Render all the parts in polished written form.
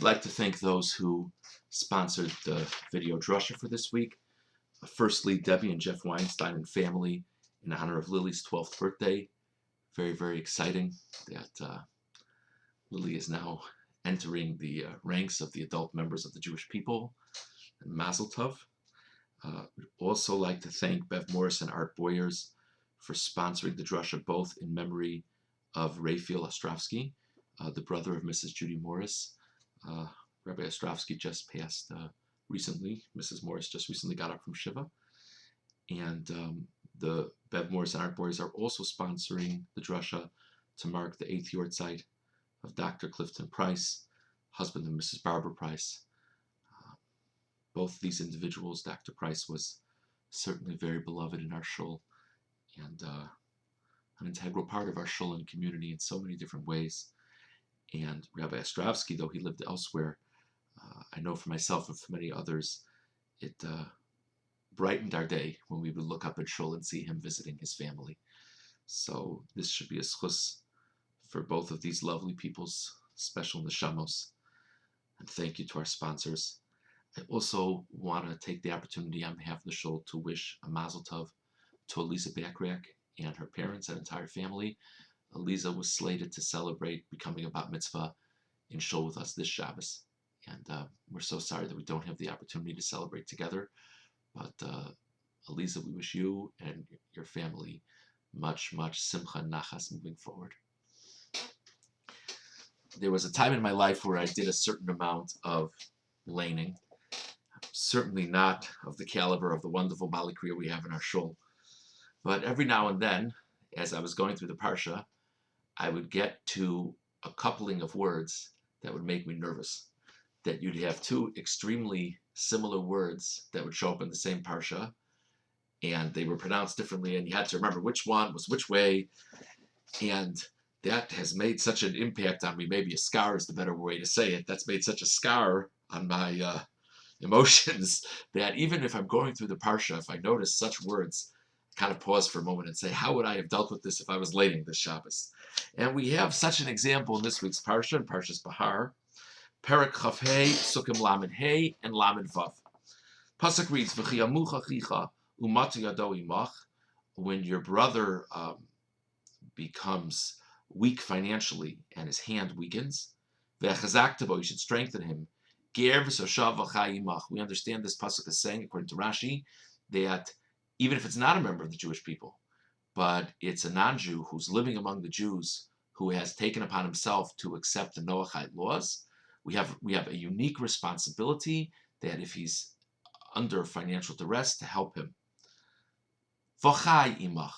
I'd like to thank those who sponsored the video drasha for this week. Firstly, Debbie and Jeff Weinstein and family in honor of Lily's 12th birthday. Very, very exciting that Lily is now entering the ranks of the adult members of the Jewish people. And Mazel Tov. We'd also like to thank Bev Morris and Art Boyers for sponsoring the drasha, both in memory of Raphael Ostrovsky, the brother of Mrs. Judy Morris. Rabbi Ostrovsky just passed recently. Mrs. Morris just recently got up from Shiva. And the Bev Morris and Art Boys are also sponsoring the drasha to mark the 8th yortzeit of Dr. Clifton Price, husband of Mrs. Barbara Price. Both these individuals, Dr. Price was certainly very beloved in our shul and an integral part of our shul and community in so many different ways. And Rabbi Ostrovsky, though he lived elsewhere, I know for myself and for many others, it brightened our day when we would look up at shul and see him visiting his family. So this should be a schus for both of these lovely people's special neshamos. And thank you to our sponsors. I also want to take the opportunity on behalf of the shul to wish a mazel tov to Eliza Backrack and her parents and entire family. Eliza was slated to celebrate becoming a bat mitzvah in shul with us this Shabbos. And we're so sorry that we don't have the opportunity to celebrate together. But Eliza, we wish you and your family much, much simcha and nachas moving forward. There was a time in my life where I did a certain amount of laning. Certainly not of the caliber of the wonderful Bali Kriya we have in our shul. But every now and then, as I was going through the Parsha, I would get to a coupling of words that would make me nervous. That you'd have two extremely similar words that would show up in the same Parsha, and they were pronounced differently, and you had to remember which one was which way, and that has made such an impact on me. Maybe a scar is the better way to say it. That's made such a scar on my emotions that even if I'm going through the Parsha, if I notice such words, I kind of pause for a moment and say, how would I have dealt with this if I was lating this Shabbos? And we have such an example in this week's Parsha, in Parshas Behar, Perek Chaf Hey, Sukkim Lamed Hey, and Lamed Vav. Pasuk reads, V'chiyamuch achicha umatu yado imach. When your brother becomes weak financially and his hand weakens, V'chazak tabo, you should strengthen him. Ger v'soshav v'chai imach. We understand this pasuk is saying, according to Rashi, that even if it's not a member of the Jewish people, but it's a non-Jew who's living among the Jews who has taken upon himself to accept the Noachite laws, we have a unique responsibility that if he's under financial duress, to help him. V'chai imach,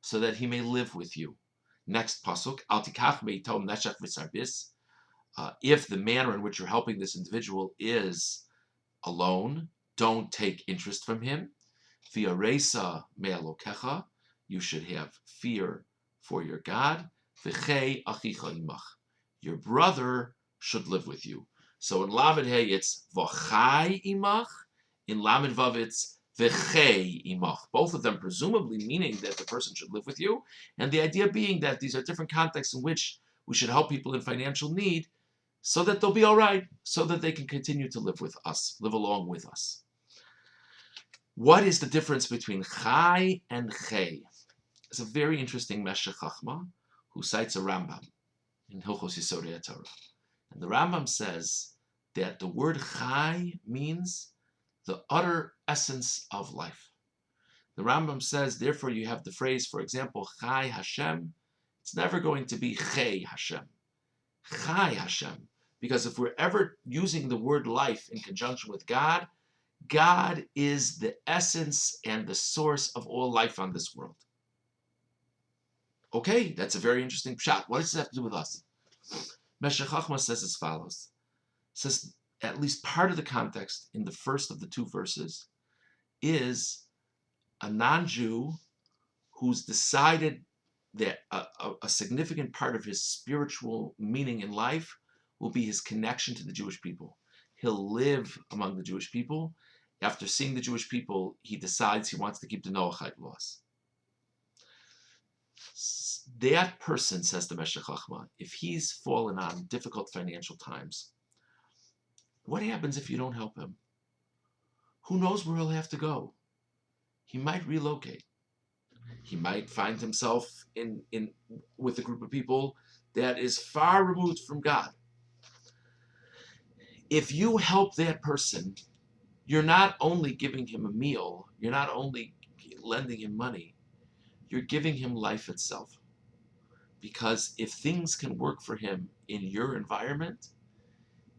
so that he may live with you. Next pasuk, al tikach meitom neshach v'sarbis. If the manner in which you're helping this individual is alone, don't take interest from him. V'yaresa me'alokecha, you should have fear for your God. V'chei achicha imach, your brother should live with you. So in Lamed Hey it's v'chai imach. In Lamed Vav it's v'chei imach. Both of them presumably meaning that the person should live with you, and the idea being that these are different contexts in which we should help people in financial need so that they'll be all right, so that they can continue to live with us, live along with us. What is the difference between chai and chei? It's a very interesting Meshech Chachma who cites a Rambam in Hilchos Yisodei Torah. And the Rambam says that the word chai means the utter essence of life. The Rambam says, therefore, you have the phrase, for example, chai Hashem. It's never going to be chei Hashem. Chai Hashem. Because if we're ever using the word life in conjunction with God, God is the essence and the source of all life on this world. Okay, that's a very interesting pshat. What does this have to do with us? Meshech Chachma says as follows. Says at least part of the context in the first of the two verses is a non-Jew who's decided that a significant part of his spiritual meaning in life will be his connection to the Jewish people. He'll live among the Jewish people. After seeing the Jewish people, he decides he wants to keep the Noachite laws. That person, says the Meshech Chachma, if he's fallen on difficult financial times, What happens if you don't help him? Who knows where he'll have to go? He might relocate. He might find himself in with a group of people that is far removed from God. If you help that person, you're not only giving him a meal, you're not only lending him money, you're giving him life itself. Because if things can work for him in your environment,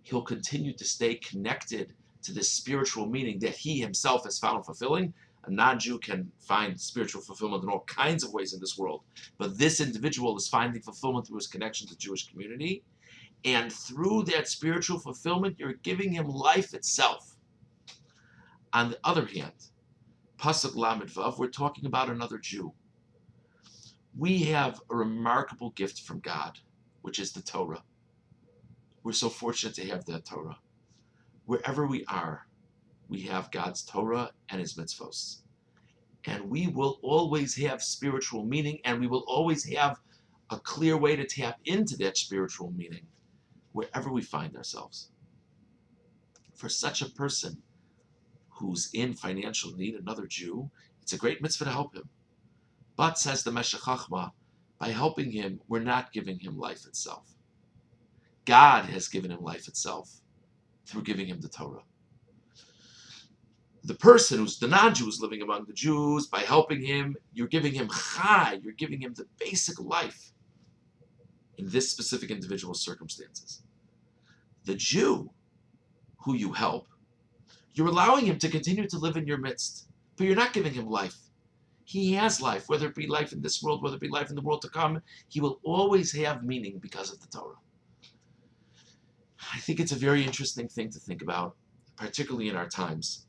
he'll continue to stay connected to this spiritual meaning that he himself has found fulfilling. A non-Jew can find spiritual fulfillment in all kinds of ways in this world, but this individual is finding fulfillment through his connection to the Jewish community, and through that spiritual fulfillment, you're giving him life itself. On the other hand, Pasuk Lamed Vav, we're talking about another Jew. We have a remarkable gift from God, which is the Torah. We're so fortunate to have that Torah. Wherever we are, we have God's Torah and His mitzvos. And we will always have spiritual meaning, and we will always have a clear way to tap into that spiritual meaning wherever we find ourselves. For such a person who's in financial need, another Jew, it's a great mitzvah to help him. But, says the Meshech Chochmah, by helping him, we're not giving him life itself. God has given him life itself through giving him the Torah. The person who's the non-Jew is living among the Jews, by helping him, you're giving him chai, you're giving him the basic life in this specific individual's circumstances. The Jew who you help, you're allowing him to continue to live in your midst, but you're not giving him life. He has life, whether it be life in this world, whether it be life in the world to come. He will always have meaning because of the Torah. I think it's a very interesting thing to think about, particularly in our times.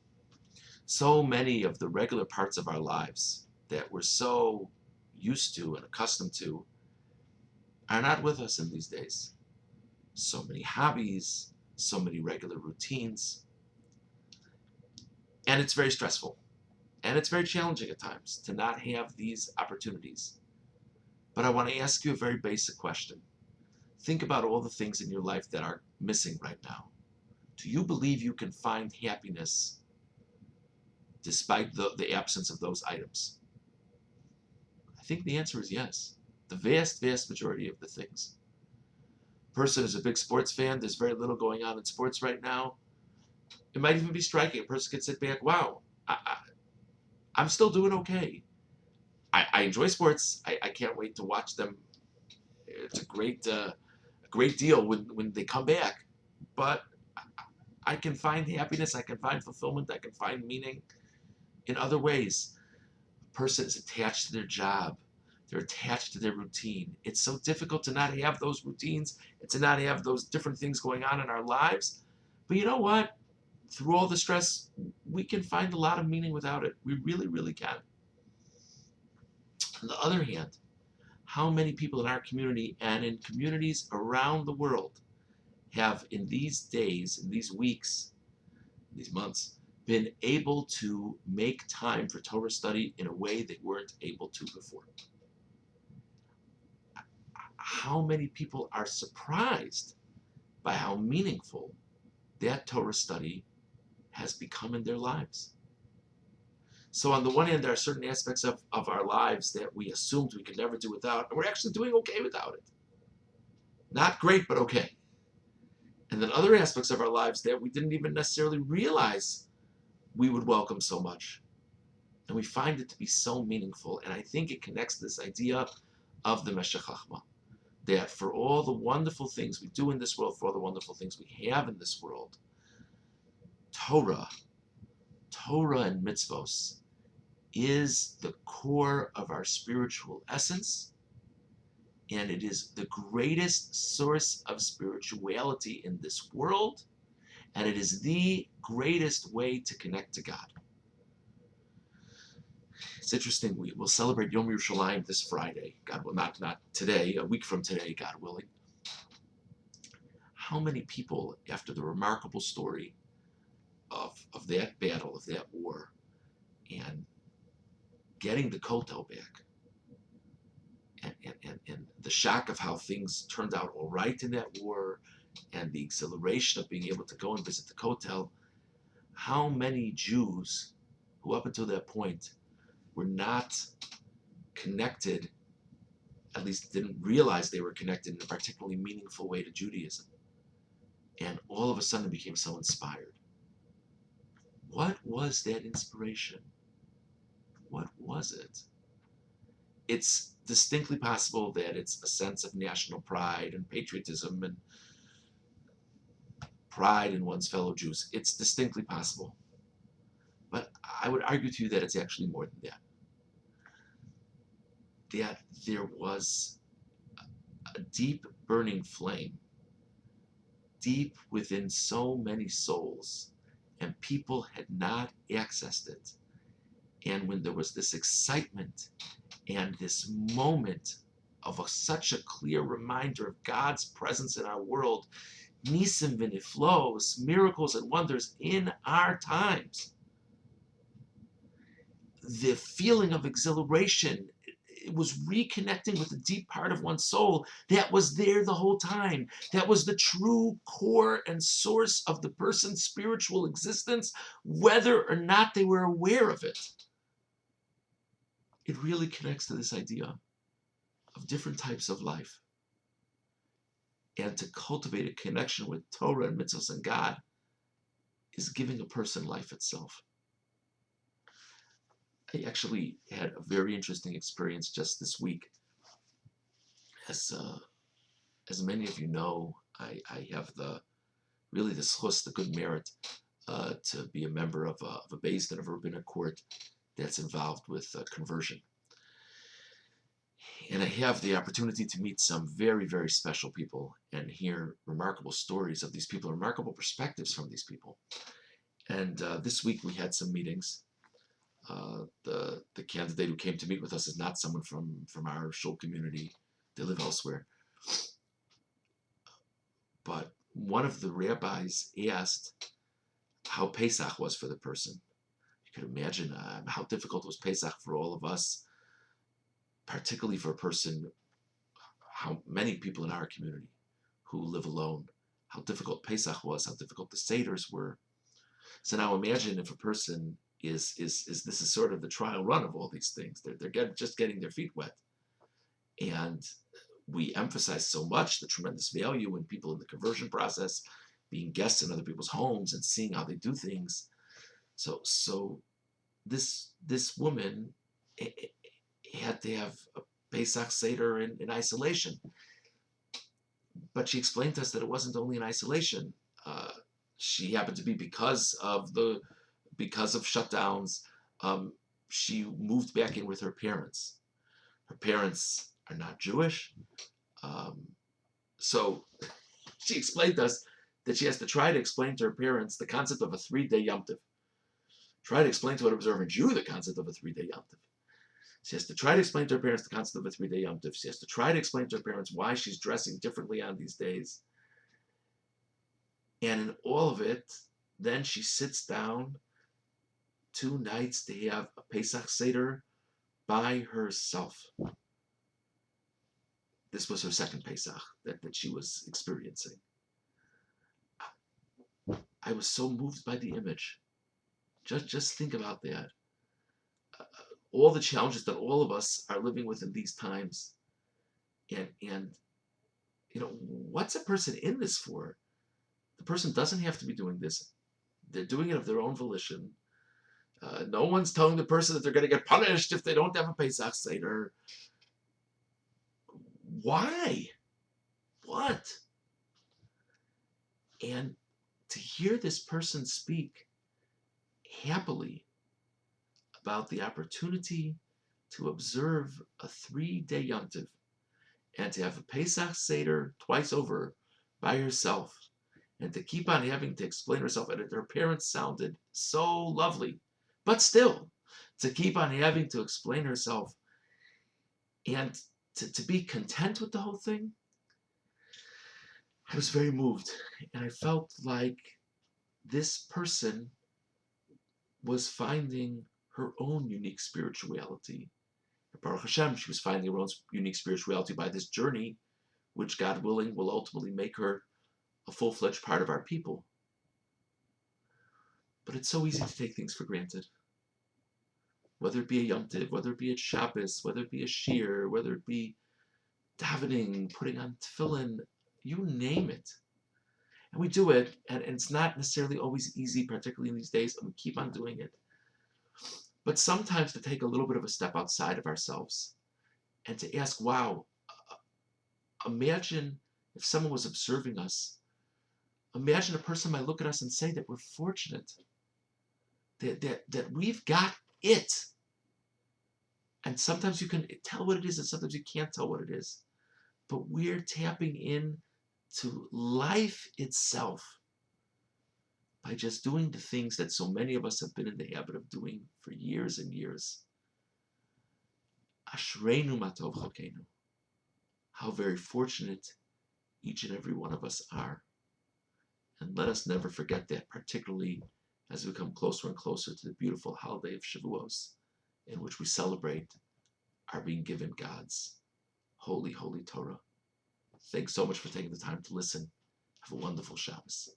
So many of the regular parts of our lives that we're so used to and accustomed to are not with us in these days. So many hobbies, so many regular routines. And it's very stressful. And it's very challenging at times to not have these opportunities. But I want to ask you a very basic question. Think about all the things in your life that are missing right now. Do you believe you can find happiness despite the absence of those items? I think the answer is yes. The vast, vast majority of the things. A person is a big sports fan. There's very little going on in sports right now. It might even be striking. A person could sit back, wow, I'm still doing okay. I enjoy sports. I can't wait to watch them. It's a great deal when they come back. But I can find happiness. I can find fulfillment. I can find meaning in other ways. A person is attached to their job. They're attached to their routine. It's so difficult to not have those routines and to not have those different things going on in our lives. But you know what? Through all the stress, we can find a lot of meaning without it. We really, really can. On the other hand, how many people in our community and in communities around the world have in these days, in these weeks, these months, been able to make time for Torah study in a way they weren't able to before? How many people are surprised by how meaningful that Torah study has become in their lives? So on the one hand, there are certain aspects of our lives that we assumed we could never do without, and we're actually doing okay without it. Not great, but okay. And then other aspects of our lives that we didn't even necessarily realize we would welcome so much. And we find it to be so meaningful. And I think it connects to this idea of the Meshech Chochmah, that for all the wonderful things we do in this world, for all the wonderful things we have in this world, Torah and mitzvos is the core of our spiritual essence, and it is the greatest source of spirituality in this world, and it is the greatest way to connect to God. It's interesting, we will celebrate Yom Yerushalayim this Friday, God will not today, a week from today, God willing. How many people, after the remarkable story of that battle, of that war, and getting the kotel back, and the shock of how things turned out all right in that war, and the exhilaration of being able to go and visit the Kotel, how many Jews who up until that point were not connected, at least didn't realize they were connected in a particularly meaningful way to Judaism, and all of a sudden became so inspired. What was that inspiration? What was it? It's distinctly possible that it's a sense of national pride and patriotism and pride in one's fellow Jews. It's distinctly possible. But I would argue to you that it's actually more than that. That there was a deep burning flame deep within so many souls, and people had not accessed it. And when there was this excitement and this moment of such a clear reminder of God's presence in our world, nisim v'niflos, miracles and wonders in our times, the feeling of exhilaration, it was reconnecting with the deep part of one's soul that was there the whole time. That was the true core and source of the person's spiritual existence, whether or not they were aware of it. It really connects to this idea of different types of life. And to cultivate a connection with Torah and mitzvahs and God is giving a person life itself. I actually had a very interesting experience just this week. As many of you know, I have the schus, the good merit, to be a member of a beis din, of a rabbinic court that's involved with conversion. And I have the opportunity to meet some very, very special people and hear remarkable stories of these people, remarkable perspectives from these people. And this week we had some meetings. The candidate who came to meet with us is not someone from our shul community. They live elsewhere. But one of the rabbis asked how Pesach was for the person. You could imagine how difficult was Pesach for all of us, particularly for a person, how many people in our community who live alone, how difficult Pesach was, how difficult the Seders were. So now imagine if a person is this is sort of the trial run of all these things. They're just getting their feet wet. And we emphasize so much the tremendous value in people in the conversion process, being guests in other people's homes and seeing how they do things. So this woman had to have a Pesach Seder in isolation. But she explained to us that it wasn't only in isolation. She happened to be, because of shutdowns, she moved back in with her parents. Her parents are not Jewish. So she explained to us that she has to try to explain to her parents the concept of a 3-day Yom Tov. Try to explain to an observant Jew the concept of a 3-day Yom Tov. She has to try to explain to her parents the concept of a 3-day Yom Tov. She has to try to explain to her parents why she's dressing differently on these days. And in all of it, then she sits down 2 nights to have a Pesach Seder by herself. This was her second Pesach that she was experiencing. I was so moved by the image. Just think about that. All the challenges that all of us are living with in these times. And what's a person in this for? The person doesn't have to be doing this. They're doing it of their own volition. No one's telling the person that they're going to get punished if they don't have a Pesach Seder. Why? What? And to hear this person speak happily about the opportunity to observe a 3-day Yom Tov and to have a Pesach Seder twice over by herself, and to keep on having to explain herself, and her parents sounded so lovely, but still, to keep on having to explain herself and to be content with the whole thing, I was very moved. And I felt like this person was finding her own unique spirituality. Baruch Hashem, she was finding her own unique spirituality by this journey, which, God willing, will ultimately make her a full-fledged part of our people. But it's so easy to take things for granted. Whether it be a Yom Tov, whether it be a Shabbos, whether it be a Shir, whether it be davening, putting on tefillin, you name it. And we do it, and it's not necessarily always easy, particularly in these days, and we keep on doing it. But sometimes to take a little bit of a step outside of ourselves and to ask, wow, imagine if someone was observing us. Imagine a person might look at us and say that we're fortunate, that we've got it. And sometimes you can tell what it is, and sometimes you can't tell what it is. But we're tapping in to life itself by just doing the things that so many of us have been in the habit of doing for years and years. Ashreinu matov chokenu. How very fortunate each and every one of us are. And let us never forget that, particularly as we come closer and closer to the beautiful holiday of Shavuos, in which we celebrate our being given God's holy, holy Torah. Thanks so much for taking the time to listen. Have a wonderful Shabbos.